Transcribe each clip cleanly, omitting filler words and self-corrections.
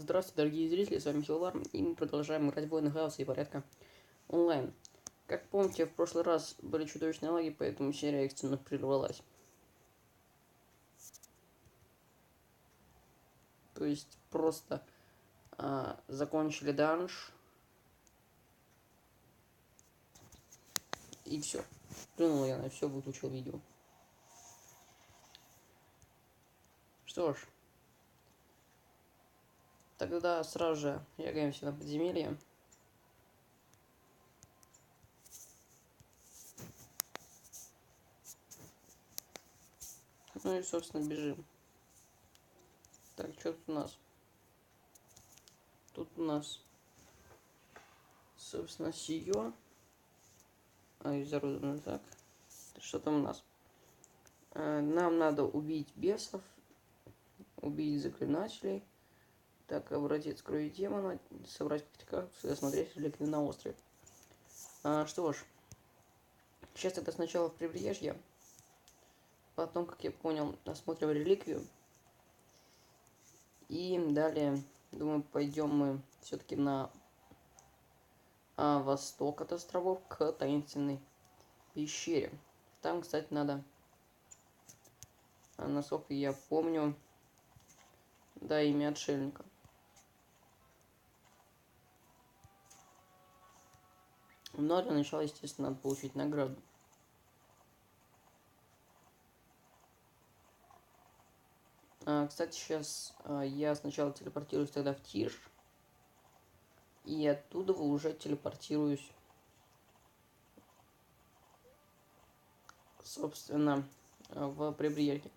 Здравствуйте, дорогие зрители, с вами Хилварм, и мы продолжаем играть в Войны Хаоса и Порядка онлайн. Как помните, в прошлый раз были чудовищные лаги, поэтому серия экстренно прервалась. То есть просто закончили данж, и все. Плюнул я на все, выключил видео. Что ж, тогда сразу же ягаемся на подземелье. Ну и, собственно, бежим. Так, что тут у нас? Тут у нас, собственно, сие. Изорудованный так. Что там у нас? Нам надо убить бесов, убить заклинателей, так, обратиться к крови демона, собрать картикакцию и осмотреть реlikвии на острове. Что ж, сейчас тогда сначала в прибрежье, потом, как я понял, осмотрим реликвию, и далее, думаю, пойдем мы все-таки на восток от островов к таинственной пещере. Там, кстати, надо, насколько я помню, да, имя отшельника. Но для начала, естественно, надо получить награду. Кстати, сейчас я сначала телепортируюсь тогда в Тиш, и оттуда уже телепортируюсь, собственно, в прибрежье.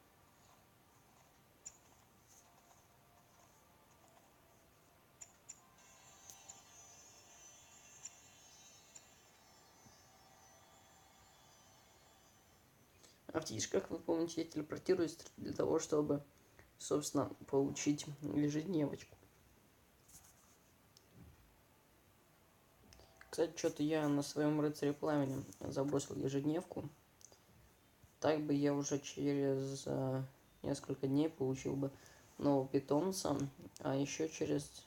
А в Тиш, как вы помните, я телепортируюсь для того, чтобы, собственно, получить ежедневочку. Кстати, что-то я на своем рыцаре пламени забросил ежедневку. Так бы я уже через несколько дней получил бы нового питомца, а еще через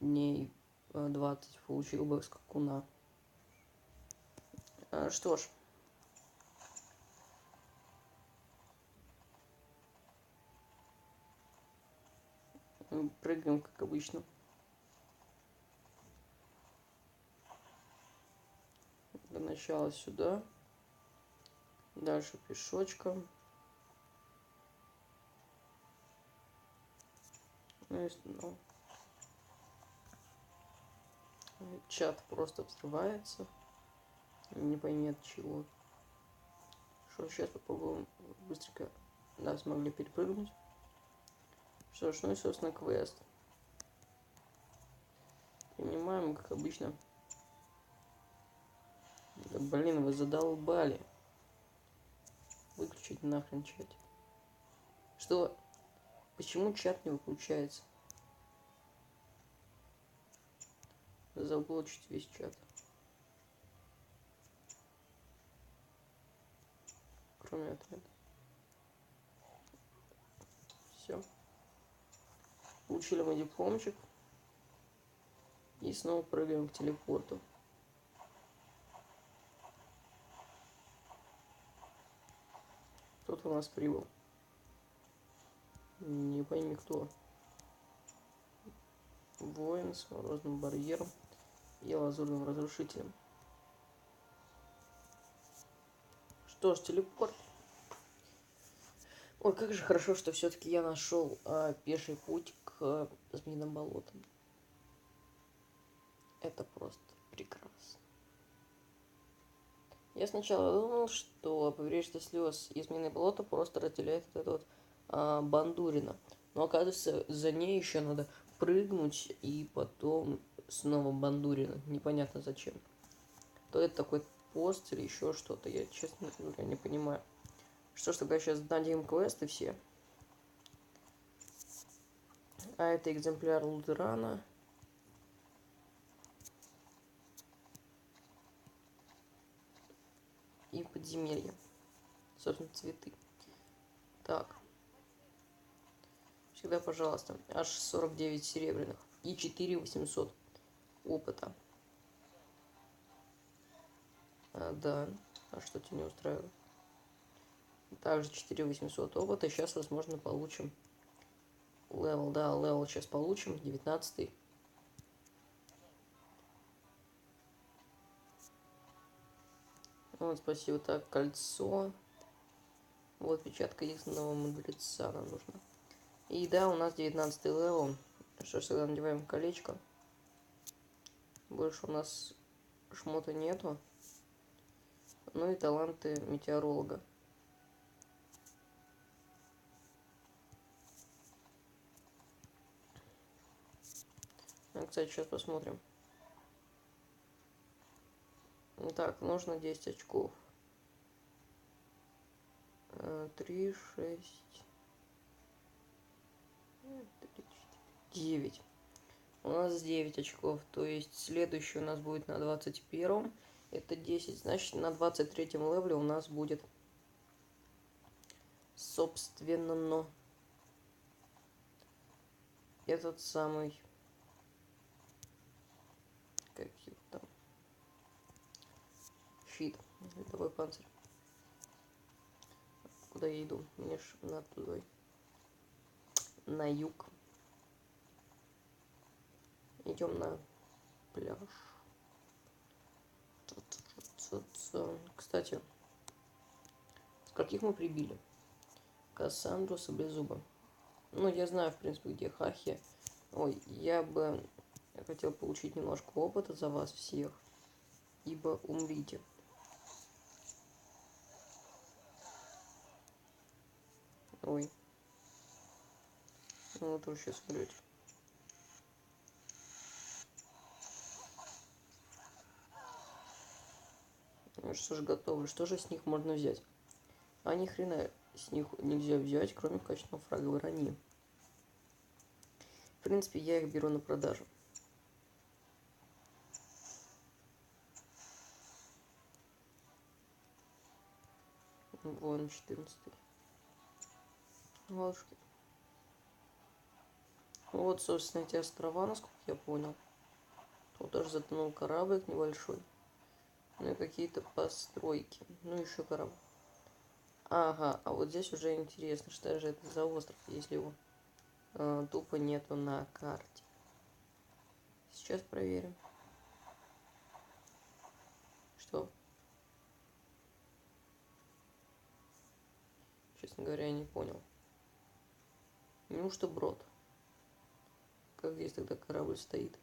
дней 20 получил бы скакуна. Что ж, прыгаем, как обычно. Для начала сюда, дальше пешочком. Ну, чат просто взрывается. Не пойми от чего. Что, сейчас попробуем быстренько. Да, смогли перепрыгнуть. Что ж, ну и, собственно, квест. Принимаем, как обычно. Да блин, вы задолбали. Выключить нахрен чат. Что? Почему чат не выключается? Заблочить весь чат. Кроме ответа. Все. Получили мы дипломчик. И снова прыгаем к телепорту. Кто-то у нас прибыл. Не пойми кто. Воин с морозным барьером и лазурным разрушителем. Что ж, телепорт. Ой, как же хорошо, что все-таки я нашел пеший путь к Змеиным болотам. Это просто прекрасно. Я сначала думал, что побережье слез и Змеиное болото просто разделяет этот вот Бандурина. Но оказывается, за ней еще надо прыгнуть и потом снова Бандурина. Непонятно зачем. То это такой пост или еще что-то. Я, честно говоря, не понимаю. Что ж, тогда сейчас дадим квесты все. А это экземпляр Лутерана. И подземелье. Собственно, цветы. Так. Всегда пожалуйста. Аж 49 серебряных. И 4800 опыта. Да. А что тебя не устраивает? Также 4800 опыта. Сейчас, возможно, получим левел. Да, левел сейчас получим. 19. Вот, спасибо. Так, кольцо. Вот, печатка истинного мудреца нам нужна. И да, у нас 19 левел. Что ж, тогда надеваем колечко. Больше у нас шмота нету. Ну и таланты метеоролога. Кстати, сейчас посмотрим. Так, нужно 10 очков. 3, 6, 9. У нас 9 очков. То есть следующий у нас будет на 21. Это 10. Значит, на 23 левеле у нас будет, собственно, этот самый... Как его там? Щит. Ледовой панцирь. Куда я иду? Мне ж надо туда. На юг. Идем на пляж. Кстати, скольких мы прибили? Кассандру Саблезуба. Ну, я знаю, в принципе, где Хахи. Ой, я хотел получить немножко опыта за вас всех. Ибо умрите. Ой. Ну, вот вы сейчас умрете. Ну что ж, готовы. Что же с них можно взять? А ни хрена с них нельзя взять, кроме качественного фраговой ранги. В принципе, я их беру на продажу. Вон 14. Ладушки. Вот, собственно, эти острова, насколько я понял. Тут даже затонул кораблик небольшой. Ну и какие-то постройки. Ну еще корабль. Ага, а вот здесь уже интересно, что же это за остров, если его тупо нету на карте. Сейчас проверим. Что? Честно говоря, я не понял. Неужто брод? Как здесь тогда корабль стоит?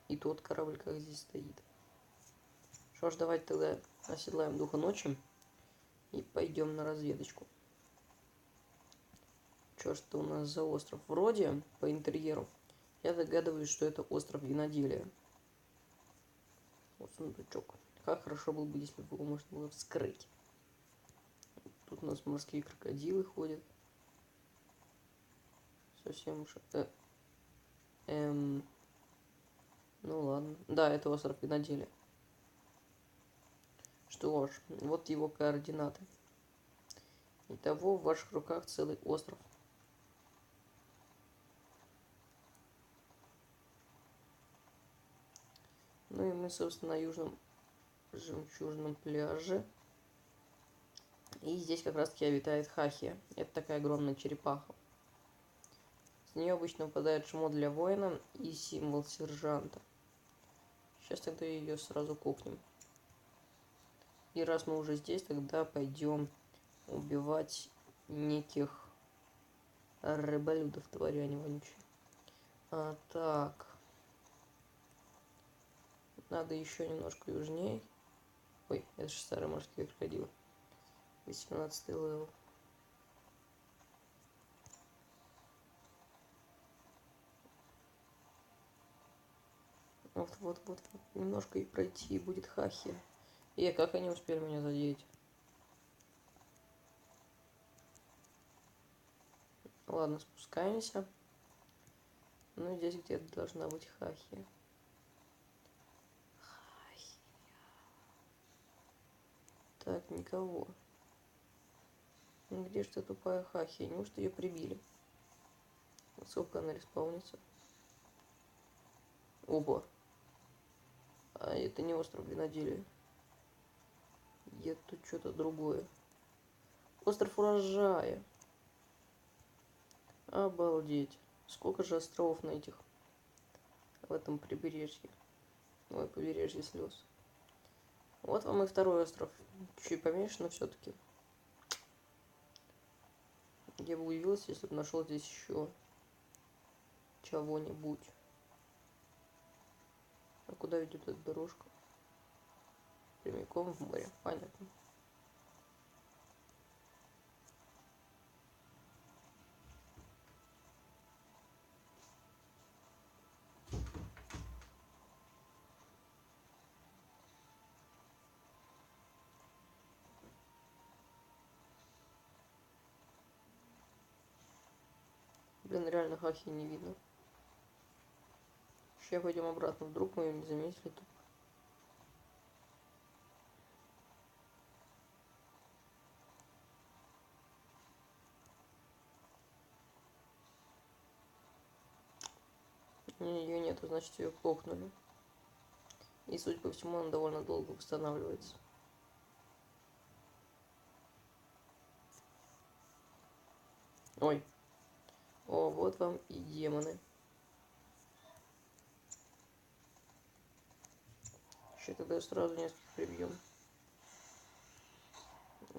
И тот корабль как здесь стоит? Что ж, давайте тогда оседлаем духа ночи и пойдем на разведочку. Что ж это у нас за остров? Вроде по интерьеру я догадываюсь, что это остров виноделия. Вот сундучок. Как хорошо было бы, если бы его можно было вскрыть. Тут у нас морские крокодилы ходят. Совсем уж... Ну ладно. Да, это остров виноделия. Что ж, вот его координаты. Итого в ваших руках целый остров. Ну и мы, собственно, на южном жемчужном пляже. И здесь как раз таки обитает Хахия. Это такая огромная черепаха. С нее обычно выпадает шмот для воина и символ сержанта. Сейчас тогда ее сразу купнем. И раз мы уже здесь, тогда пойдем убивать неких рыболюдов, твари они вонючие. Так. Надо еще немножко южней. Ой, это же старые морские крокодилы. 18 левел. Вот. Немножко и пройти, и будет Хахи. Как они успели меня задеть? Ладно, спускаемся. Ну, здесь где-то должна быть Хахи. Так, никого. Где ж ты, тупая Хахи? Неужто ее прибили? Сколько она респаунится? Оба. А это не остров виноделия. Это что-то другое. Остров урожая. Обалдеть. Сколько же островов на этих... В этом прибережье. Ой, побережье слез. Вот вам и второй остров. Чуть поменьше, но все-таки. Я бы удивился, если бы нашел здесь еще чего-нибудь. А куда ведет эта дорожка? Прямиком в море. Понятно. Блин, реально Хахи не видно. Сейчас пойдем обратно. Вдруг мы ее не заметили тут. Ее нету, значит ее кокнули. И, судя по всему, она довольно долго восстанавливается. Ой. О, вот вам и демоны. Сейчас тогда сразу нескольких прибьем.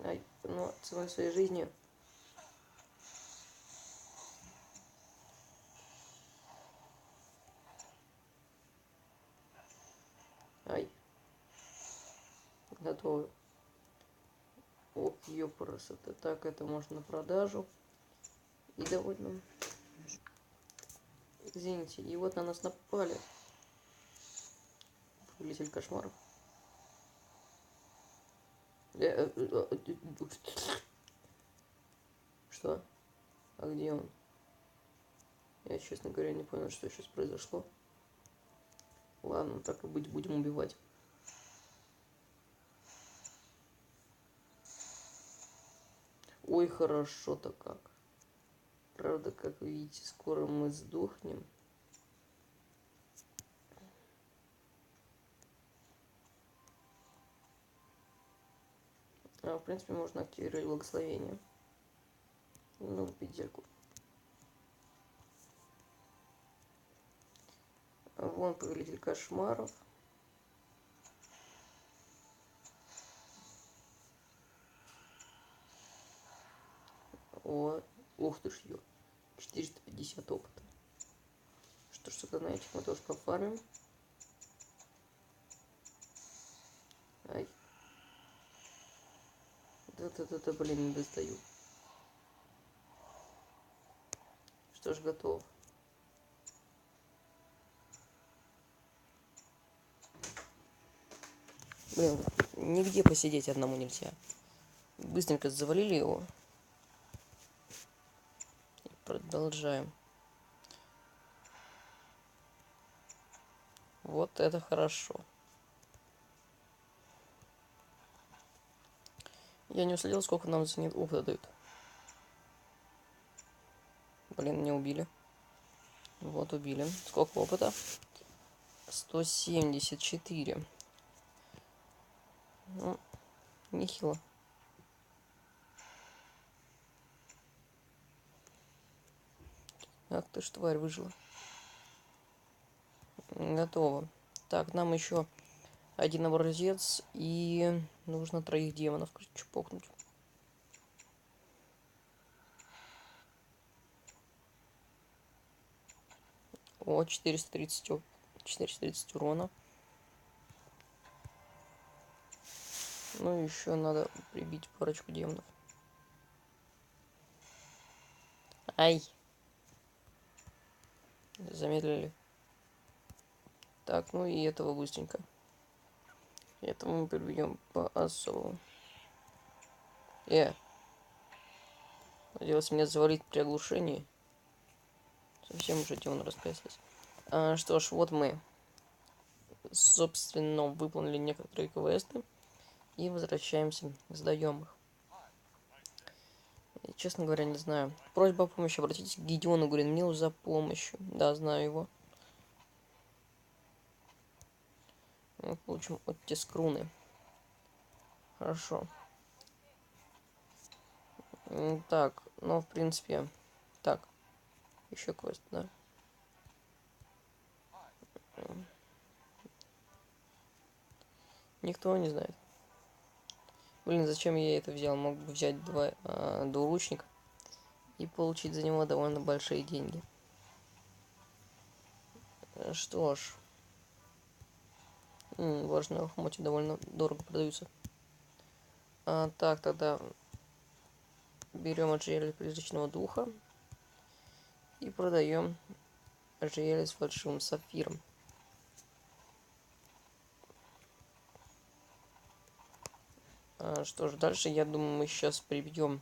Ай, но ценой своей жизни. Ай. Готовы. Ох, ёпрст, так, это можно на продажу. И довольно... Извините, и вот на нас напали. Повелитель кошмаров. Что? А где он? Я, честно говоря, не понял, что сейчас произошло. Ладно, так и быть, будем убивать. Ой, хорошо-то как. Правда, как вы видите, скоро мы сдохнем. А, в принципе, можно активировать благословение. Ну, педельку. Вон повелитель кошмаров. О, ух ты ж ё. 450 опыта. Что ж, тогда на этих мы тоже пофармим. Ай. Да-да-да-да, блин, не достаю. Что ж, готов. Блин, нигде посидеть одному нельзя. Быстренько завалили его. И продолжаем. Вот это хорошо. Я не уследил, сколько нам за них опыта дают. Блин, не убили. Вот убили. Сколько опыта? 174. Ну, нехило. Ах ты ж, тварь, выжила. Готово. Так, нам еще один образец и нужно 3 демонов чпокнуть. О, 430 урона. Ну, еще надо прибить парочку демонов. Ай! Замедлили. Так, ну и этого быстренько. Это мы прибьем по особому. Надеялся меня завалить при оглушении. Совсем уже демон раскрестились. Что ж, вот мы, собственно, выполнили некоторые квесты. И возвращаемся, сдаем их. Честно говоря, не знаю. Просьба о помощи. Обратитесь к Гедеону Гринмилу за помощью. Да, знаю его. Мы получим оттиск руны. Хорошо. Так, ну, в принципе... Так, еще квест, да? Никто не знает. Блин, зачем я это взял? Мог бы взять двуручник и получить за него довольно большие деньги. Что ж. Влажные лохмотья довольно дорого продаются. Так, тогда берем ожерелье призрачного духа и продаем ожерелье с фальшивым сапфиром. Что ж, дальше, я думаю, мы сейчас прибьем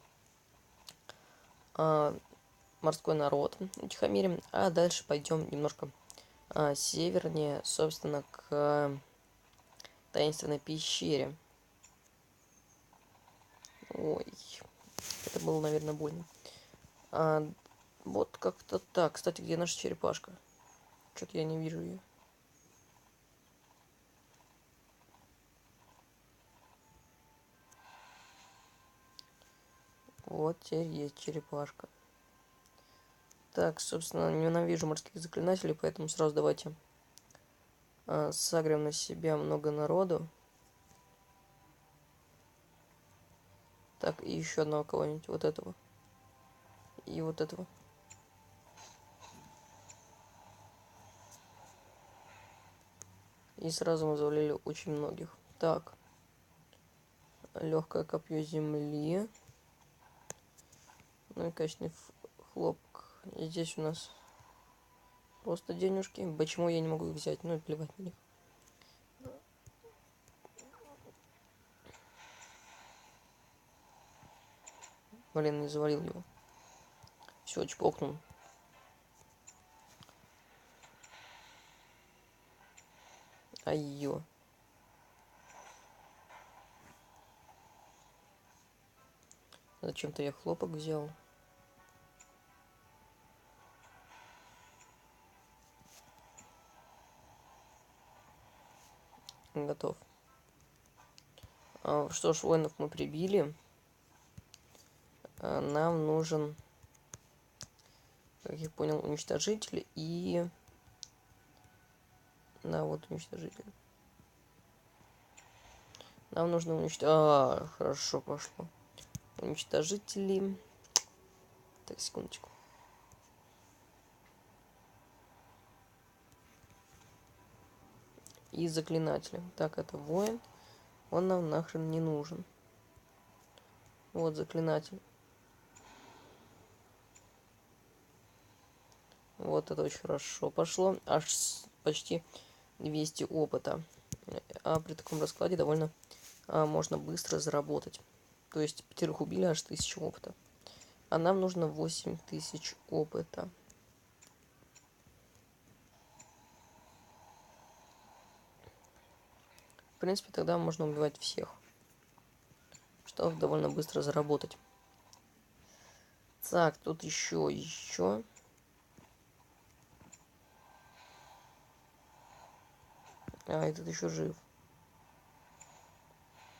морской народ утихомирим, а дальше пойдем немножко севернее, собственно, к таинственной пещере. Ой, это было, наверное, больно. Вот как-то так. Кстати, где наша черепашка? Что-то я не вижу ее. Вот теперь есть черепашка. Так, собственно, ненавижу морских заклинателей, поэтому сразу давайте сагрим на себя много народу. Так, и еще одного кого-нибудь. Вот этого. И вот этого. И сразу мы завалили очень многих. Так. Легкое копье земли. Ну и качественный хлопок. И здесь у нас просто денежки. Почему я не могу их взять? Ну и плевать на них. Блин, не завалил его. Все, чпокнул. Айо. Зачем-то я хлопок взял. Готов. Что ж, воинов мы прибили. Нам нужен, как я понял, уничтожитель и... Да, вот уничтожитель. Нам нужно уничтожить... хорошо пошло. Уничтожители. Так, секундочку. И заклинатели. Так, это воин. Он нам нахрен не нужен. Вот заклинатель. Вот это очень хорошо пошло. Аж почти 200 опыта. А при таком раскладе довольно можно быстро заработать. То есть 5 убили, аж 1000 опыта. А нам нужно 8000 опыта. В принципе, тогда можно убивать всех. Чтобы довольно быстро заработать. Так, тут еще. Этот еще жив.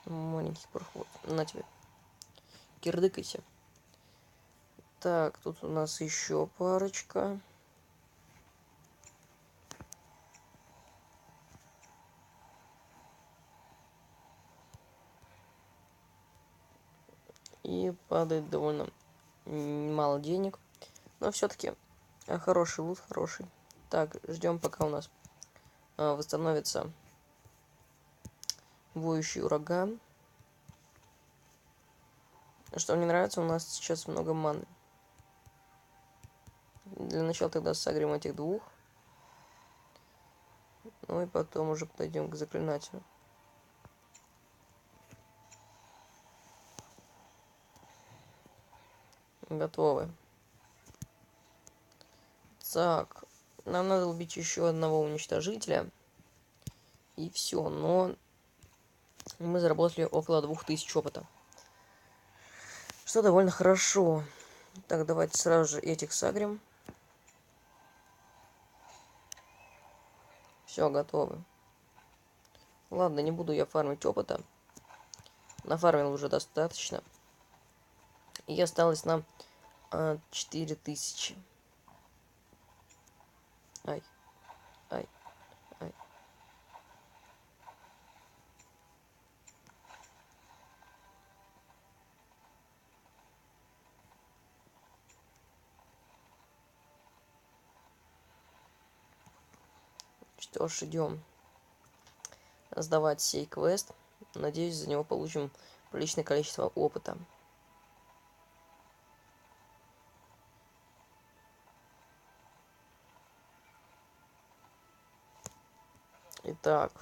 Маленький проход. На тебе. Кирдыкайся. Так, тут у нас еще парочка. И падает довольно мало денег. Но все-таки хороший лут, хороший. Так, ждем, пока у нас восстановится воющий ураган. Что мне нравится, у нас сейчас много маны. Для начала тогда согреем этих двух. Ну и потом уже подойдем к заклинателю. Готовы. Так, нам надо убить еще одного уничтожителя. И все, но мы заработали около 2000 опыта. Что довольно хорошо. Так, давайте сразу же этих сагрим. Все, готовы. Ладно, не буду я фармить опыта. Нафармил уже достаточно. И осталось нам 4000. Ай, ай, ай. Что ж, идем сдавать сей квест. Надеюсь, за него получим приличное количество опыта. Итак.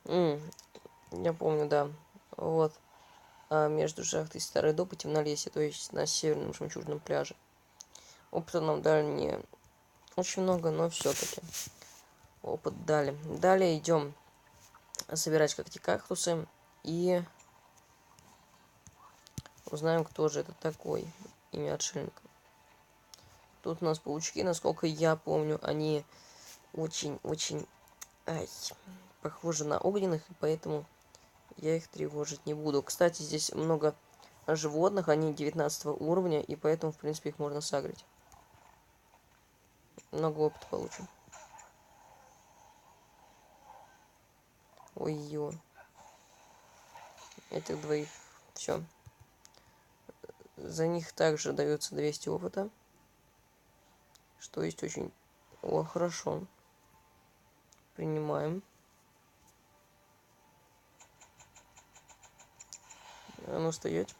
Я помню, да. Вот. Между шахтой Старой Дуб и Темнолесье, то есть на северном жемчужном пляже. Опыта нам дали не очень много, но все-таки опыт дали. Далее идем собирать кактусы и узнаем, кто же это такой. Имя отшельника. Тут у нас паучки, насколько я помню, они очень-очень похожи на огненных, и поэтому я их тревожить не буду. Кстати, здесь много животных, они 19 уровня, и поэтому, в принципе, их можно сагрить. Много опыта получим. Ой-ё. Этих двоих. Все. За них также дается 200 опыта. Что есть очень... О, хорошо. Принимаем. А ну, стоять.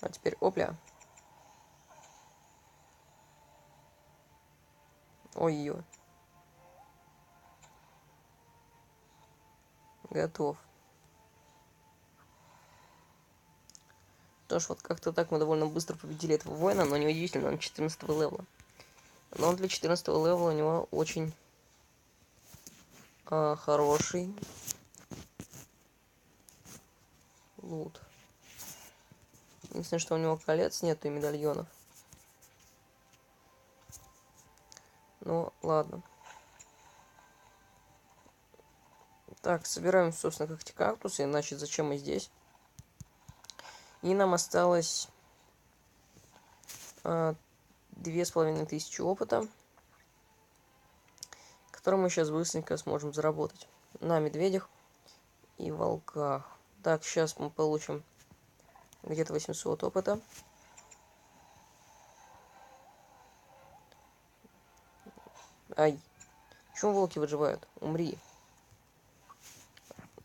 А теперь опля. Ой-ё. Готов. Тоже вот как-то так мы довольно быстро победили этого воина, но неудивительно, он 14 левела. Но он для 14 левела у него очень хороший лут. Единственное, что у него колец нету и медальонов. Ну, ладно. Так, собираем, собственно, кактусы, иначе зачем мы здесь? И нам осталось 2500 опыта, который мы сейчас быстренько сможем заработать на медведях и волках. Так, сейчас мы получим где-то 800 опыта. Ай, почему волки выживают? Умри.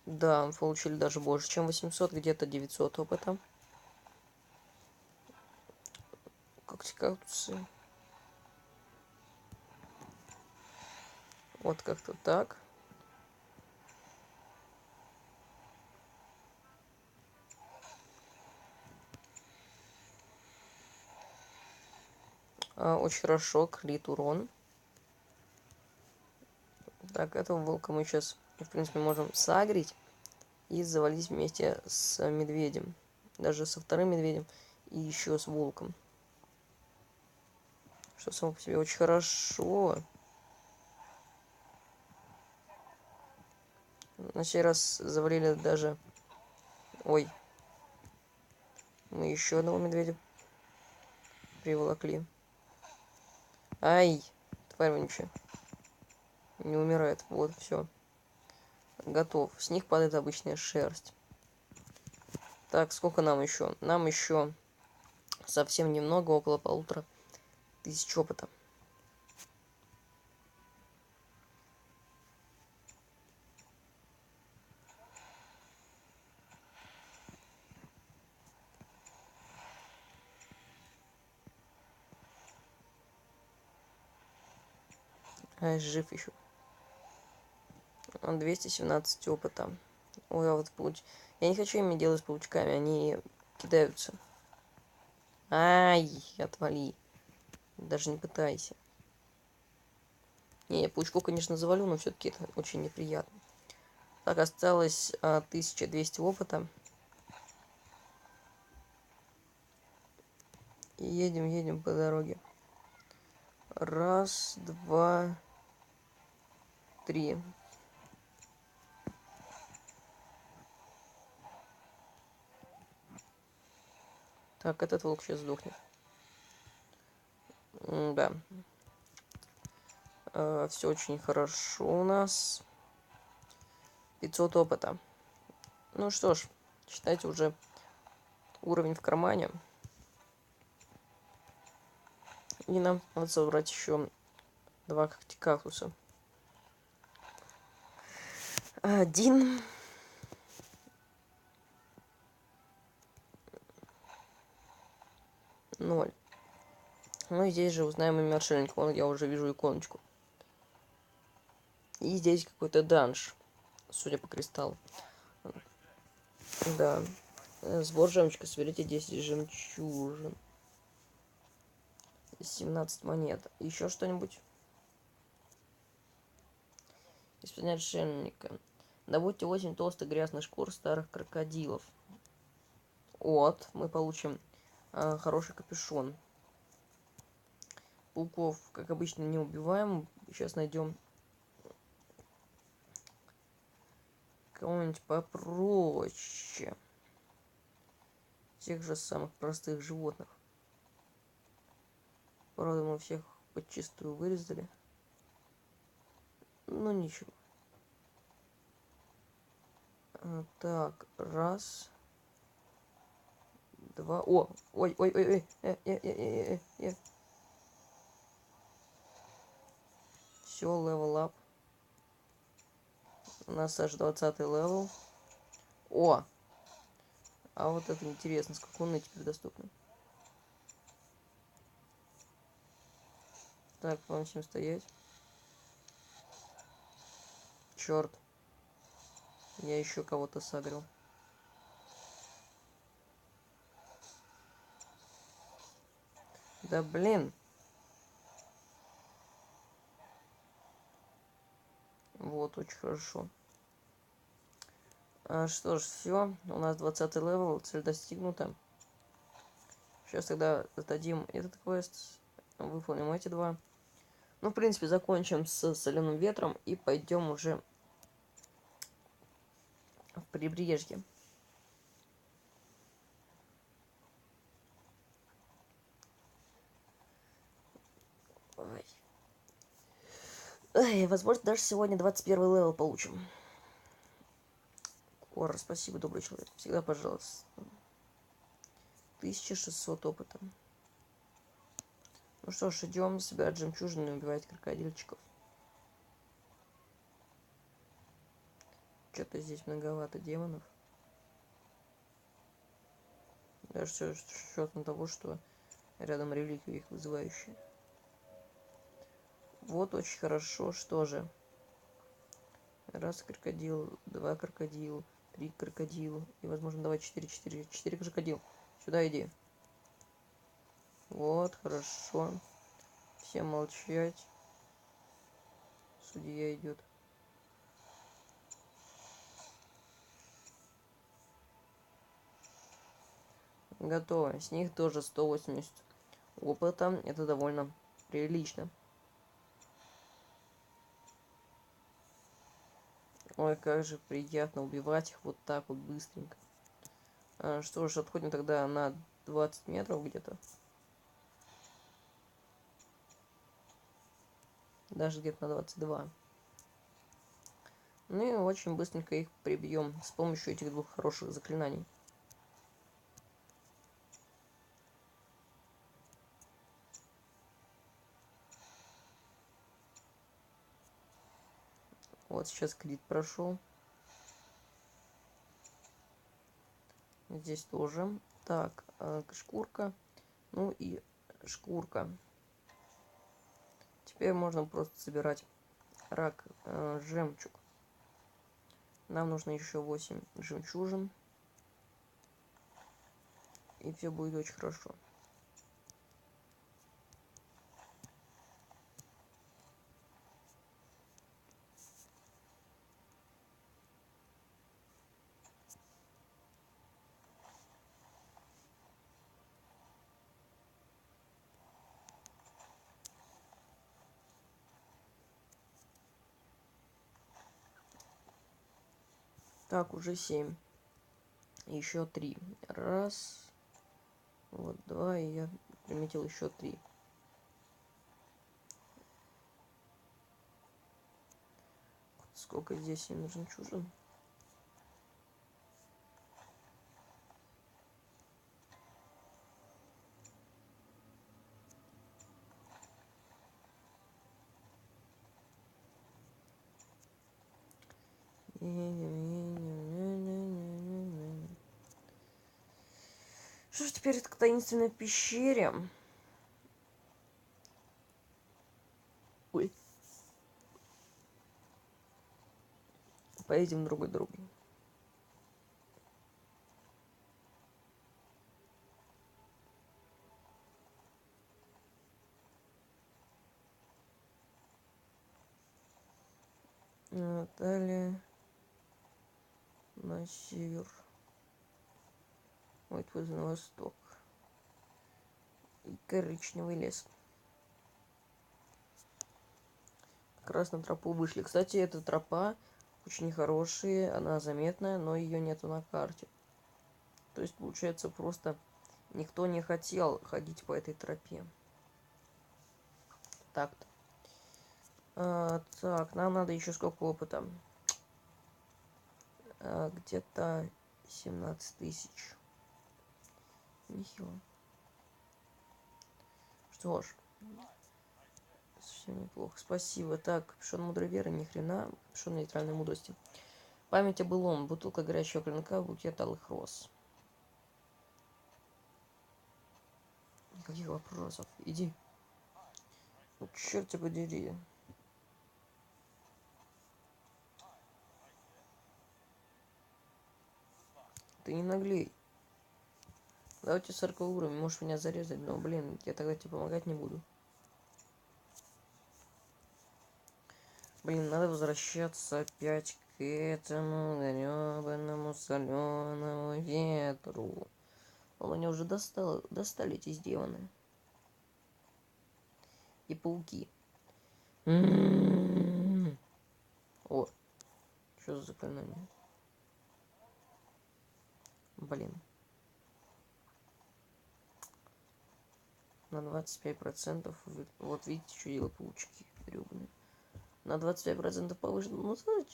Да, получили даже больше, чем 800, где-то 900 опыта. Кактусы. Вот как-то так. Очень хорошо, крит урон. Так, этого волка мы сейчас, в принципе, можем сагрить и завалить вместе с медведем. Даже со вторым медведем и еще с волком. Что само по себе очень хорошо. На сей раз завалили даже... Ой. Мы еще одного медведя приволокли. Ай, тварь вонючая. Не умирает. Вот, все. Готов. С них падает обычная шерсть. Так, сколько нам еще? Нам еще совсем немного, около 1500 опыта. Ай, жив еще. 217 опыта. Ой, а вот я не хочу ими делать с паучками, они кидаются. Ай, отвали. Даже не пытайся. Не, я паучку, конечно, завалю, но все-таки это очень неприятно. Так, осталось 1200 опыта. И едем по дороге. Раз, два, три. Так, этот волк сейчас сдохнет. Да. Все очень хорошо у нас. 500 опыта. Ну что ж, считайте, уже уровень в кармане. И нам надо собрать еще 2 кактуса. 1. 0. Ну и здесь же узнаем имя отшельника. Вон я уже вижу иконочку. И здесь какой-то данж, судя по кристаллу. Да. Сбор жемчуга. Соберите 10 жемчужин. 17 монет. Еще что-нибудь? Исполнять отшельника. Добудьте 8 толстых грязных шкур старых крокодилов. Вот, мы получим хороший капюшон. Пауков, как обычно, не убиваем. Сейчас найдем кого-нибудь попроще. Тех же самых простых животных. Правда, мы всех подчистую вырезали. Ну, ничего. Так, раз. Два. О, ой. Все, левел ап. У нас аж 20 левел. О! А вот это интересно, сколько он теперь доступны. Так, вам всем стоять. Черт. Я еще кого-то сагрил. Да блин. Вот, очень хорошо. Что ж, все. У нас 20 левел, цель достигнута. Сейчас тогда сдадим этот квест. Выполним эти два. Ну, в принципе, закончим с соленым ветром и пойдем уже в прибрежье. Ой. Ой, возможно, даже сегодня 21 левел получим. Ора, спасибо, добрый человек. Всегда пожалуйста. 1600 опыта. Ну что ж, идем собирать жемчужины и убивать крокодильчиков. Что-то здесь многовато демонов. Даже все с учетом того, что рядом реликвии их вызывающие. Вот очень хорошо. Что же? Раз крокодил, 2 крокодил, 3 крокодил. И, возможно, давай 4 крокодил. Сюда иди. Вот, хорошо. Всем молчать. Судья идет. Готово. С них тоже 180 опыта. Это довольно прилично. Ой, как же приятно убивать их вот так вот быстренько. Что ж, отходим тогда на 20 метров где-то. Даже где-то на 22. Ну и очень быстренько их прибьем с помощью этих двух хороших заклинаний. Вот сейчас крит прошел. Здесь тоже. Так, шкурка. Ну и шкурка. Теперь можно просто собирать жемчуг. Нам нужно еще 8 жемчужин. И все будет очень хорошо. Так, уже 7. Еще 3. Раз. Вот 2. И я приметил еще 3. Сколько здесь им нужен чужим? Что ж теперь это к таинственной пещере? Ой. Поедем другой дорогой. Далее на север. Вот на восток. И коричневый лес. Как раз на тропу вышли. Кстати, эта тропа очень хорошая, она заметная, но ее нету на карте. То есть, получается, просто никто не хотел ходить по этой тропе. Так-то. Так, нам надо еще сколько опыта? Где-то 17 тысяч. Нехило. Что ж. Совсем неплохо. Спасибо. Так, капюшон мудрой веры, ни хрена. Капюшон нейтральной мудрости. Память о былом. Бутылка горячего клинка, букет алых роз. Никаких вопросов. Иди. Ну, черт тебя подери. Ты не наглей. Давайте 40 уровень. Можешь меня зарезать, но, блин, я тогда тебе помогать не буду. Блин, надо возвращаться опять к этому гребаному соленому ветру. Он меня уже достали эти демоны. И пауки. О, что за заклинание? Блин. На 25%. Вот видите, что делают паучки гребаные. На 25% повышено. Ну зачем?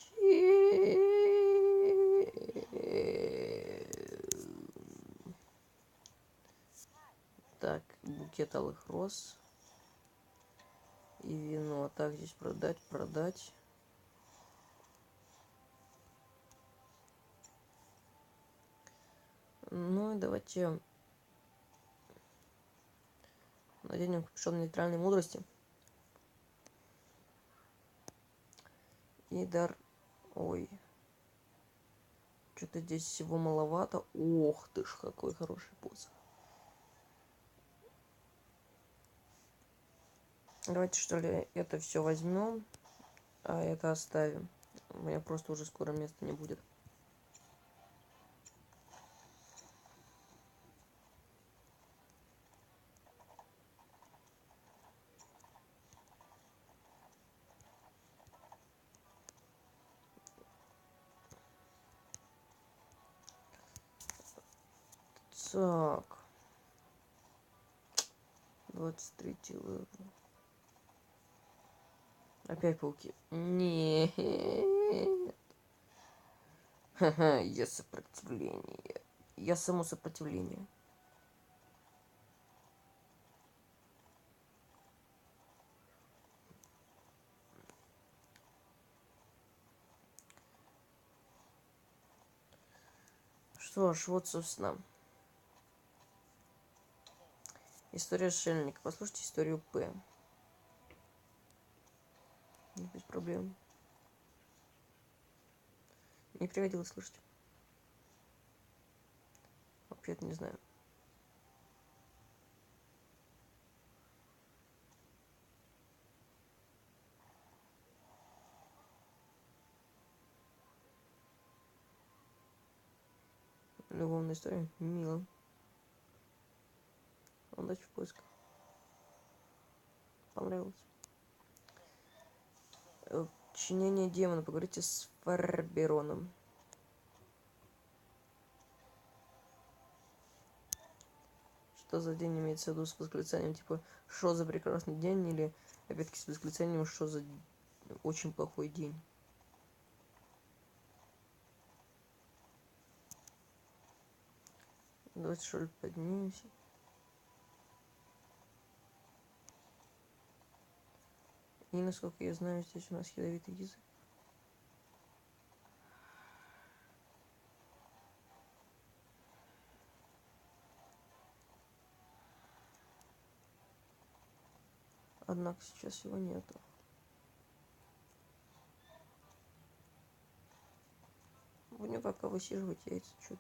Так, букет алых роз. И вино. Так, здесь продать. Ну и давайте наденем капюшон нейтральной мудрости. И дар... Ой. Что-то здесь всего маловато. Ох ты ж, какой хороший посох. Давайте, что ли, это все возьмем, а это оставим. У меня просто уже скоро места не будет. Так. 23 левел. Опять пауки. Нет. Ха-ха, я сопротивление. Я само сопротивление. Что ж, вот, собственно. История шельника. Послушайте историю П. Без проблем. Не приходилось слышать. Вообще-то не знаю. Любовная история. Мило. Удачи в поисках. Понравилось. Чинение демона. Поговорите с Фарбероном. что за день имеется в виду с восклицанием, типа, что за прекрасный день, или, опять-таки, с восклицанием, что за очень плохой день. Давайте, что ли, поднимемся. И, насколько я знаю, здесь у нас ядовитый язык. Однако сейчас его нету. Будем пока высиживать яйца. Чё?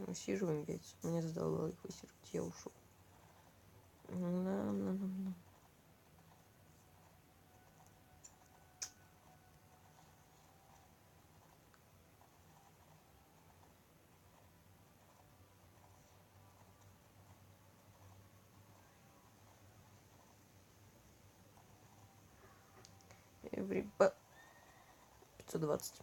Высиживаем яйца. Мне задолбало их высиживать. Я ушел. На. Everybody. 520.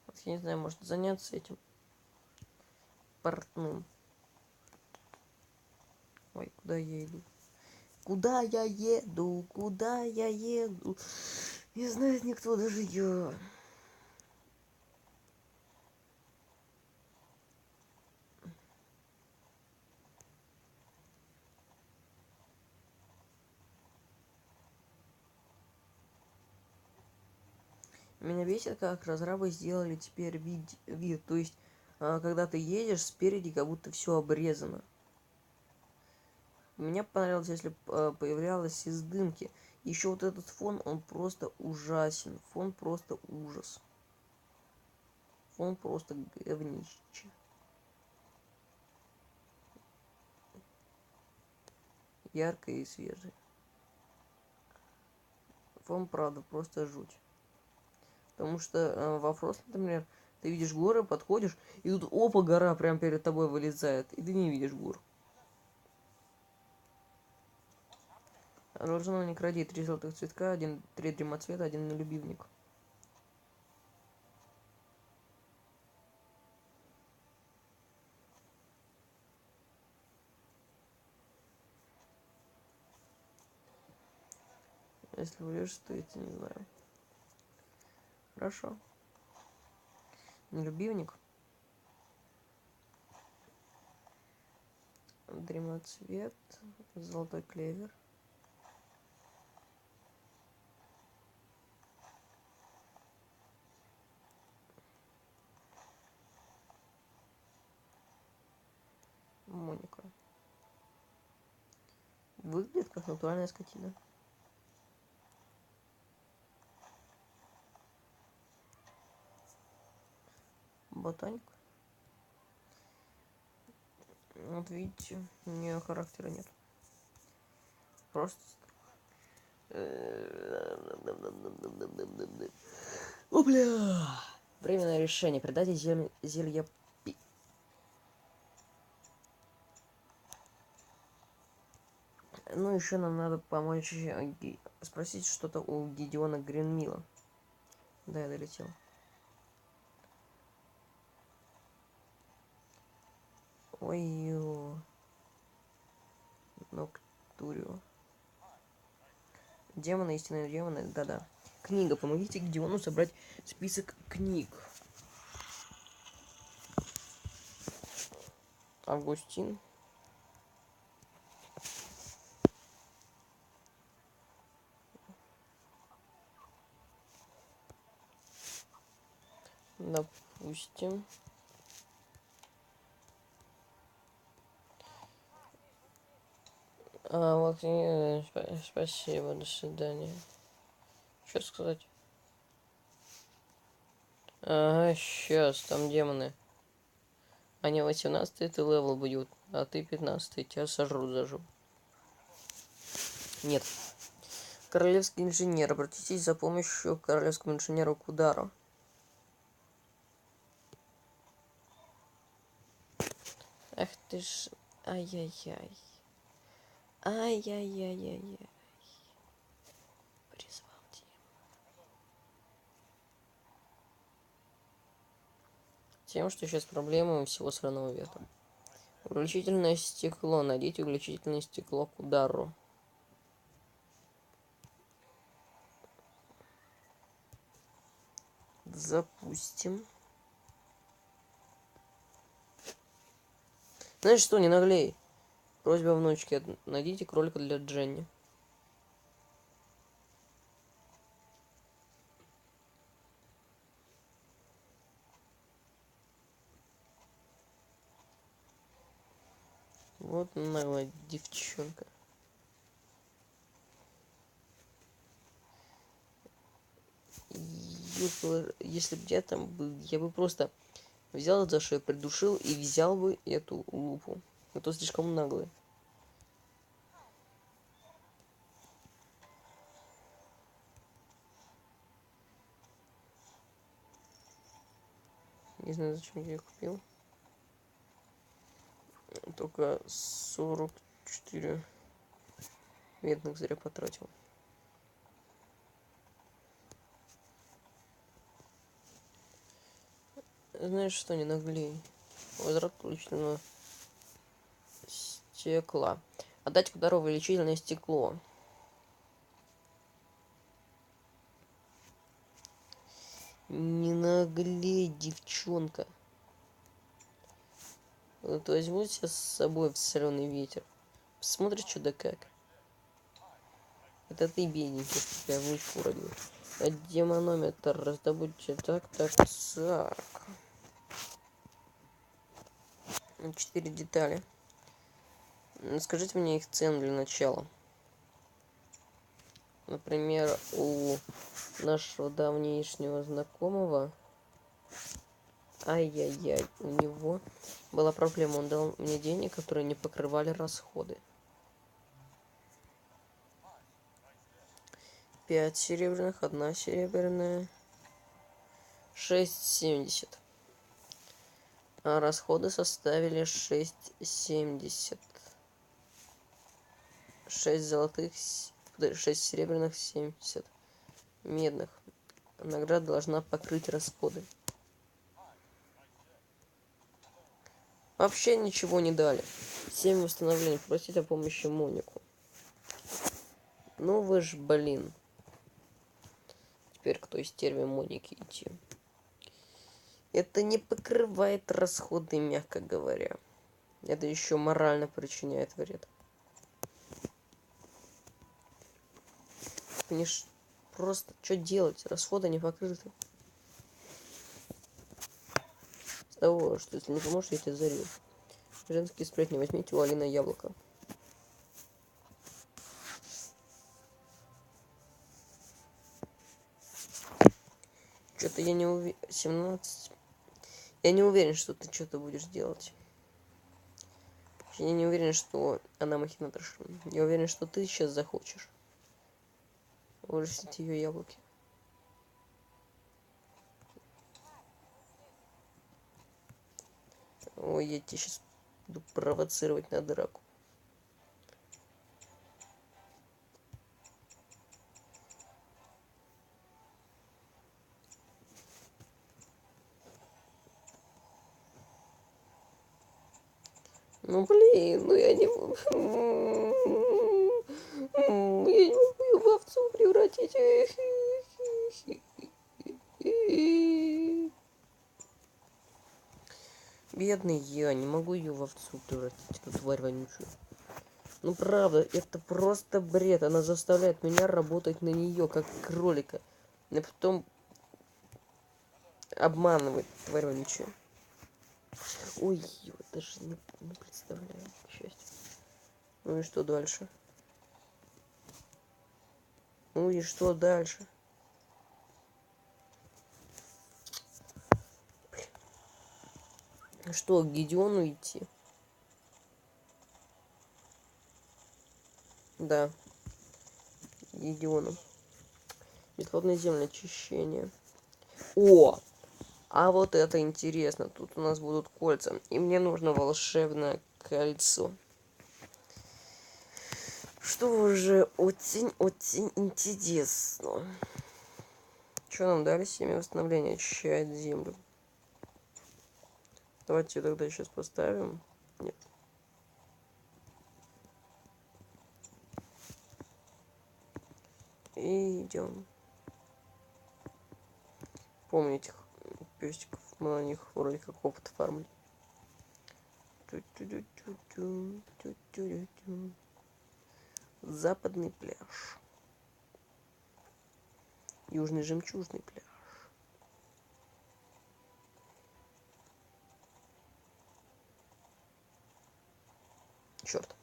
Вот я не знаю, может заняться этим портным. Ой, куда я иду? Куда я еду? Куда я еду? Не знает никто, даже я. Меня бесит, как разрабы сделали теперь вид. То есть, когда ты едешь, спереди как будто все обрезано. Мне понравилось, если появлялось из дымки. Еще вот этот фон, он просто ужасен. Фон просто ужас. Фон просто говнище. Яркий и свежий. Фон, правда, просто жуть. Потому что во Фрост, например, ты видишь горы, подходишь, и тут опа, гора прям перед тобой вылезает, и ты не видишь гор. Должно не кради 3 золотых цветка, 3 дремоцвета, 1 любивник. Если врешь, то я не знаю. Хорошо. Нелюбивник. Дремоцвет. Золотой клевер. Моника. Выглядит как натуральная скотина. Ботаник. Вот видите, у нее характера нет. Просто... О, бля! Временное решение. Придайте зелье пи. Ну, еще нам надо помочь спросить что-то у Гедеона Гринмила. Да, я долетел. Ой-ё. Ноктурио. Демоны, истинные демоны, да-да. Книга. Помогите Гедеону собрать список книг. Августин. Допустим. Вот, спасибо, до свидания. Что сказать? Ага, сейчас, там демоны. Они 18-й ты левел бьют, а ты 15-й, тебя сожрут зажу. Нет. Королевский инженер. Обратитесь за помощью к королевскому инженеру Кудару. Ах ты ж... Ай-яй-яй. Ай-яй-яй-яй-яй. Призвал тем, что сейчас проблема всего сраного ветра. Увеличительное стекло. Найдите увеличительное стекло к удару. Запустим. Знаешь что, не наглей. Просьба внучки. Найдите кролика для Дженни. Вот наглая девчонка. Если бы я там был, я бы просто взял за шею, придушил и взял бы эту лупу. Это слишком наглый. Не знаю, зачем я ее купил. Только 44 медных зря потратил. Знаешь что, не наглей. Возврат полученного стекла. Отдать к удару увеличительное стекло. Не наглей, девчонка. Вот возьму тебя с собой в соленый ветер. Посмотришь, что да как. Это ты бедненький, что тебя внучку родил. А демонометр раздобудьте. Так. 4 детали. Скажите мне их цену для начала. Например, у нашего давнишнего знакомого... Ай-яй-яй, у него была проблема. Он дал мне денег, которые не покрывали расходы. 5 серебряных, 1 серебряная. 6,70. А расходы составили 6,70. 6 золотых, 6 серебряных, 70 медных. Награда должна покрыть расходы. Вообще ничего не дали. 7 восстановлений. Просить о помощи Монику. Ну вы ж, блин. Теперь к той стерве Монике идти. Это не покрывает расходы, мягко говоря. Это еще морально причиняет вред. Мне ж просто что делать? Расходы не покрыты. С того, что если не поможешь, я тебя зарежу. Женские сплетни. Возьмите у Алины яблоко. Что-то я не уверен. 17. Я не уверен, что ты что-то будешь делать. Я не уверен, что она махинаторша. Я уверен, что ты сейчас захочешь вырастить ее яблоки. Ой, я тебя сейчас буду провоцировать на драку. Ну блин, ну я не могу. Я не могу ее в овцу превратить. Бедный я, не могу ее в овцу превратить, эту тварь вонючую. Ну правда, это просто бред. Она заставляет меня работать на нее, как кролика. И потом обманывает, тварь вонючая. Ой, я даже не представляю, к счастью. Ну и что дальше? Ну и что дальше? Что, к Гедеону идти? Да. регионам. Бесплатные земли, очищение. О! А вот это интересно. Тут у нас будут кольца. И мне нужно волшебное кольцо. Что же очень интересно. Что нам дали? Семя восстановления очищает землю. Давайте ее тогда сейчас поставим. Нет. И идем. Помните пестиков? Мы на них вроде как опыт фармили. Западный пляж. Южный жемчужный пляж. Черт.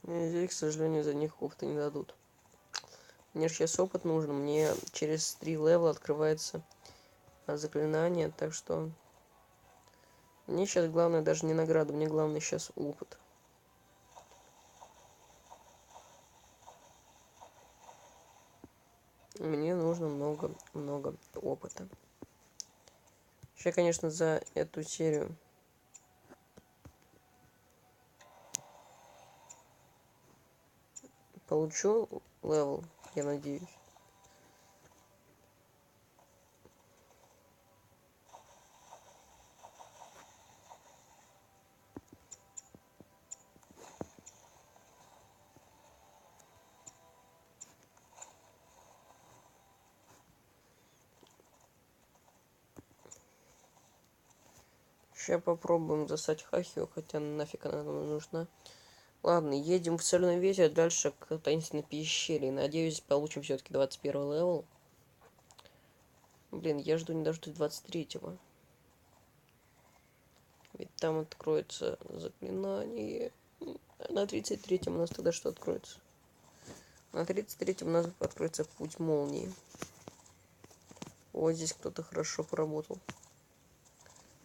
Здесь, к сожалению, за них опыта не дадут. Мне же сейчас опыт нужен. Мне через 3 левела открывается заклинание. Так что мне сейчас главное даже не награда. Мне главное сейчас опыт. Мне нужно много опыта. Сейчас, конечно, за эту серию получу левел, я надеюсь. Сейчас попробуем засать Хахию, хотя нафиг она нам нужна. Ладно, едем в соленый ветер, дальше к таинственной пещере. Надеюсь, получим все-таки 21 левел. Блин, я жду не дождусь 23-го. Ведь там откроется заклинание. На 33-м у нас тогда что откроется? На 33-м у нас откроется путь молнии. Вот здесь кто-то хорошо поработал.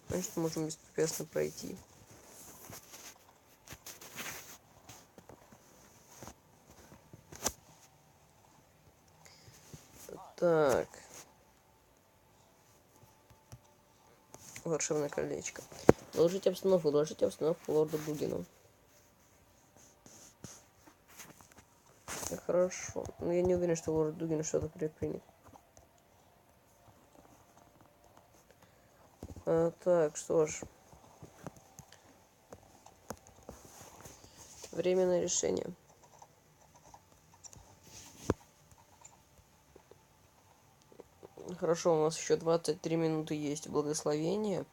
Значит, можем беспрепятственно пройти. Так. Волшебное колечко. Доложите обстановку лорду Дугину. Хорошо. Но я не уверен, что лорд Дугин что-то предпримет. Так, что ж. Временное решение. Хорошо, у нас еще 23 минуты есть благословение.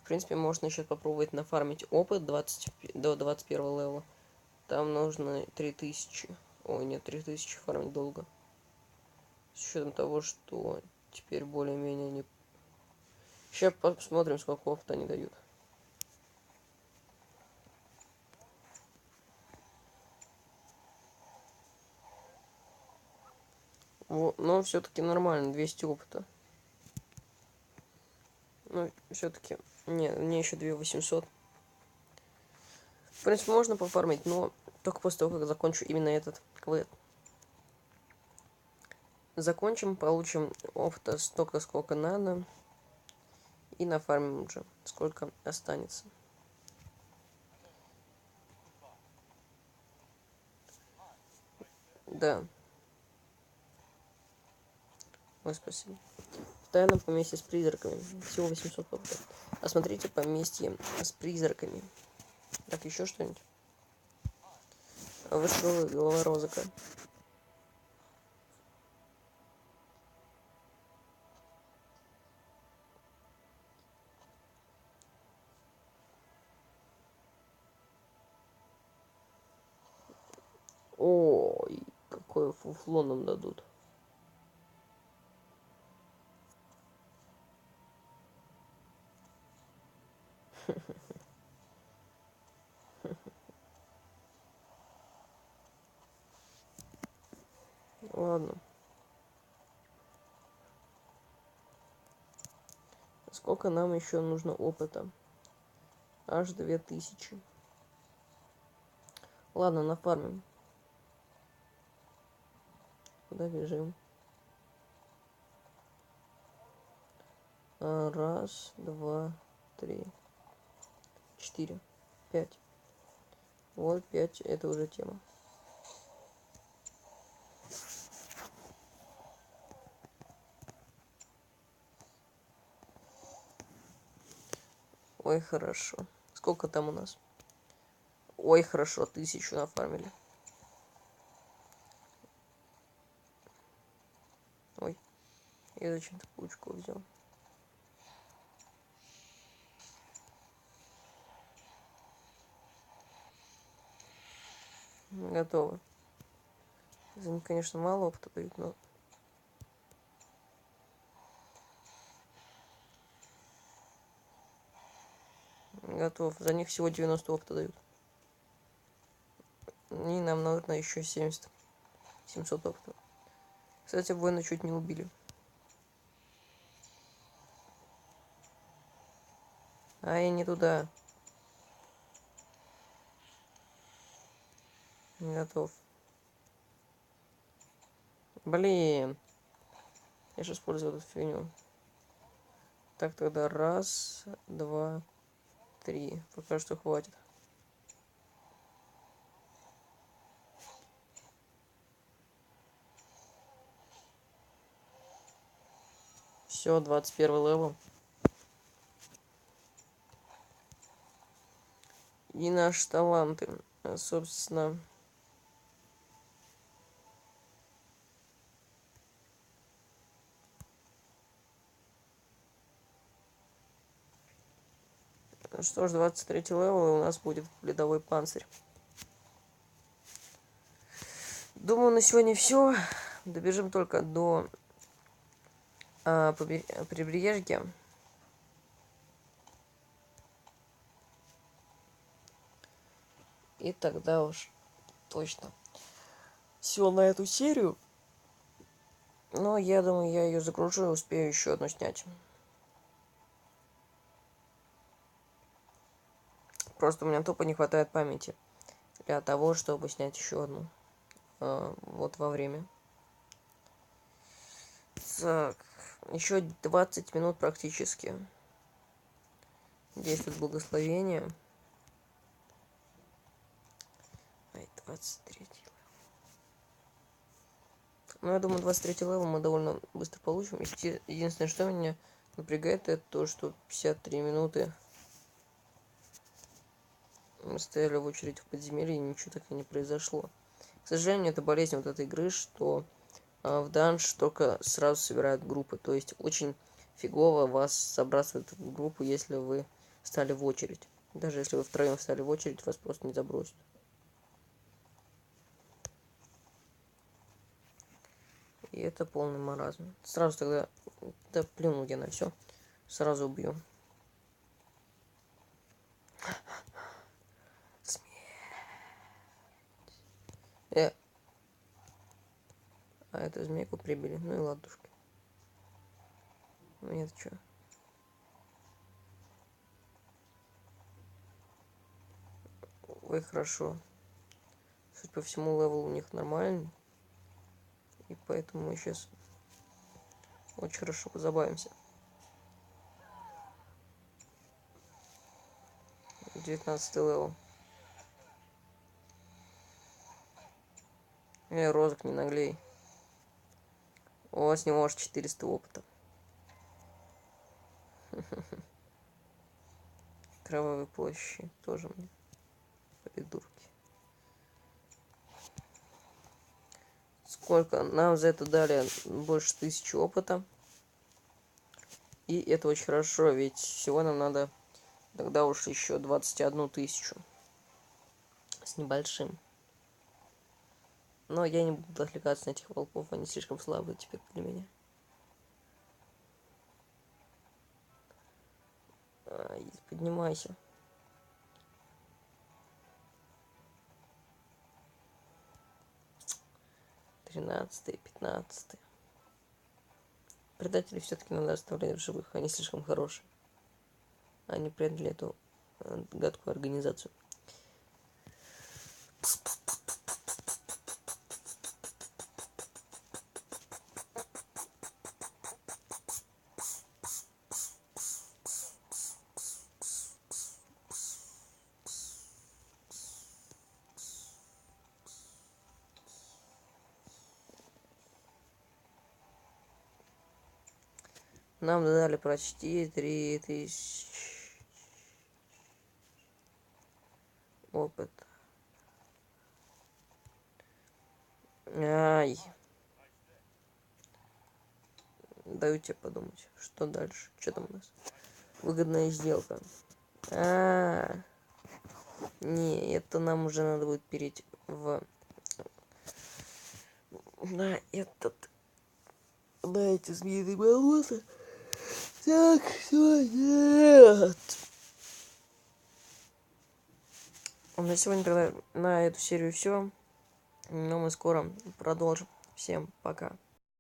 В принципе, можно еще попробовать нафармить опыт 20, до 21 левела. Там нужно 3000. Ой, нет, 3000 фармить долго. С учетом того, что теперь более-менее не... Сейчас посмотрим, сколько опыта они дают. Вот, но все-таки нормально, 200 опыта. Ну, все-таки... Не, мне еще 2800. В принципе, можно пофармить, но только после того, как закончу именно этот квест. Закончим, получим опыта столько, сколько надо. И нафармим уже, сколько останется. Да. Ой, спасибо. В тайном поместье с призраками. Всего 800 опыта. Осмотрите поместье с призраками. Так, еще что-нибудь? Выстрелы голова розыка. Ой, какое фуфло нам дадут. Ладно. Сколько нам еще нужно опыта? Аж 2000. Ладно, нафармим. Куда бежим? Раз, два, три, 4, 5. Вот 5, это уже тема. Ой, хорошо. Сколько там у нас? Ой, хорошо, 1000 нафармили. Ой, я зачем-то паучку взял. Готово. За них, конечно, мало опыта дают, но... Готов. За них всего 90 опыта дают. И нам, наверное, еще 70. 700 опыта. Кстати, воина чуть не убили. А я не туда. Готов. Блин. Я же использую эту фигню. Так, тогда раз, два, три. Пока что хватит. Все, 21 левел. И наши таланты. Собственно... Что ж, 23 левел, и у нас будет ледовой панцирь. Думаю, на сегодня все. Добежим только до прибрежья. И тогда уж точно все на эту серию. Но я думаю, я ее загружу и успею еще одну снять. Просто у меня тупо не хватает памяти для того, чтобы снять еще одну. Вот во время. Так, еще 20 минут практически. Действует благословение. Ай, 23. Ну, я думаю, 23 левел мы довольно быстро получим. Единственное, что меня напрягает, это то, что 53 минуты мы стояли в очередь в подземелье, и ничего так и не произошло. К сожалению, это болезнь вот этой игры, что в данж только сразу собирают группы. То есть очень фигово вас забрасывают в группу, если вы встали в очередь. Даже если вы втроем встали в очередь, вас просто не забросят. И это полный маразм. Сразу тогда... Да плюнул я на все. Сразу убью. А эту змейку прибили. Ну и ладушки. Нет, что? Ой, хорошо. Судя по всему, левел у них нормальный. И поэтому мы сейчас очень хорошо позабавимся. 19 левел. Розок, не наглей. У вас не может 400 опыта. Кровавые площади. Тоже мне. Придурки. Сколько? Нам за это дали больше 1000 опыта. И это очень хорошо, ведь всего нам надо тогда уж еще 21 тысячу. С небольшим. Но я не буду отвлекаться на этих волков, они слишком слабые теперь для меня. Поднимайся. 13, 15. Предателей все-таки надо оставлять в живых, они слишком хорошие. они предали эту гадкую организацию. Нам дали почти 3000 опыт. Ай. Даю тебе подумать, что дальше. Что там у нас? Выгодная сделка. Не, это нам уже надо будет перейти на эти змеиные болота. Так, все, нет. На сегодня тогда на эту серию все. Но мы скоро продолжим. Всем пока.